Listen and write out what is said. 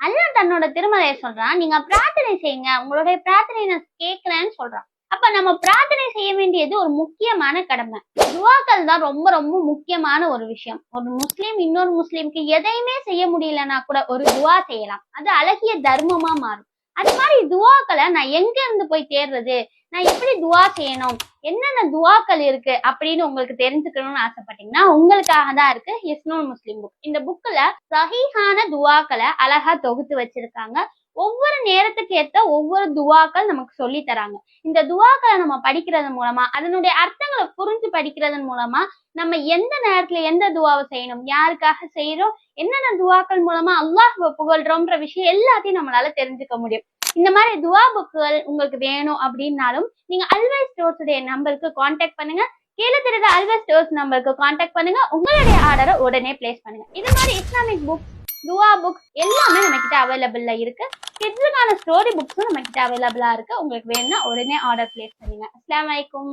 அல்லாஹ் தன்னோட திருமலையை சொல்றான், நீங்க பிரார்த்தனை செய்யுங்க, உங்களுடைய பிரார்த்தனை நான் கேட்கலன்னு சொல்றான். அப்ப நம்ம பிரார்த்தனை செய்ய வேண்டியது ஒரு முக்கியமான கடமை. துவாக்கள் தான் ரொம்ப ரொம்ப முக்கியமான ஒரு விஷயம். ஒரு முஸ்லீம் இன்னொரு முஸ்லீமுக்கு எதையுமே செய்ய முடியலன்னா கூட ஒரு துவா செய்யலாம். அது அழகிய தர்மமா மாறும். அது மாதிரி துவாக்களை நான் எங்க இருந்து போய் தேடுறது, நான் எப்படி துவா செய்யணும், என்னென்ன துவாக்கள் இருக்கு அப்படின்னு உங்களுக்கு தெரிஞ்சுக்கணும்னு ஆசைப்பட்டீங்கன்னா உங்களுக்காக தான் இருக்கு ஹிஸ்னுல் முஸ்லிம் புக். இந்த புக்ல சஹீஹான துவாக்களை அழகா தொகுத்து வச்சிருக்காங்க. ஒவ்வொரு நேரத்துக்கு ஏற்ற ஒவ்வொரு துவாக்கள் நமக்கு சொல்லி தராங்க. இந்த துவாக்களை நம்ம படிக்கிறது மூலமா, அதனுடைய அர்த்தங்களை புரிஞ்சு படிக்கிறதன் மூலமா நம்ம எந்த நேரத்துல எந்த துவாவை செய்யணும், யாருக்காக செய்யறோம், என்னென்ன துவாக்கள் மூலமா அல்லாஹ்வை புகழ்றோம்ன்ற விஷயம் எல்லாத்தையும் நம்மளால தெரிஞ்சுக்க முடியும். இந்த மாதிரி துவா புக்குகள் உங்களுக்கு வேணும் அப்படின்னாலும் நீங்க அல்வா ஸ்டோர்ஸ் உடைய நம்பருக்கு கான்டாக்ட் பண்ணுங்க. கீழே தெரியுற அல்வா ஸ்டோர்ஸ் நம்பருக்கு கான்டாக்ட் பண்ணுங்க. உங்களுடைய ஆர்டரை உடனே பிளேஸ் பண்ணுங்க. இது மாதிரி இஸ்லாமிக் புக்ஸ், துவா புக்ஸ் எல்லாமே நம்ம கிட்ட அவைலபிளா இருக்கு. கிட்ஸுக்கான ஸ்டோரி புக்ஸும் நம்ம கிட்ட அவைலபிளா இருக்கு. உங்களுக்கு வேணும்னா உடனே ஆர்டர் பிளேஸ் பண்ணுங்க. அஸ்ஸலாமு அலைக்கும்.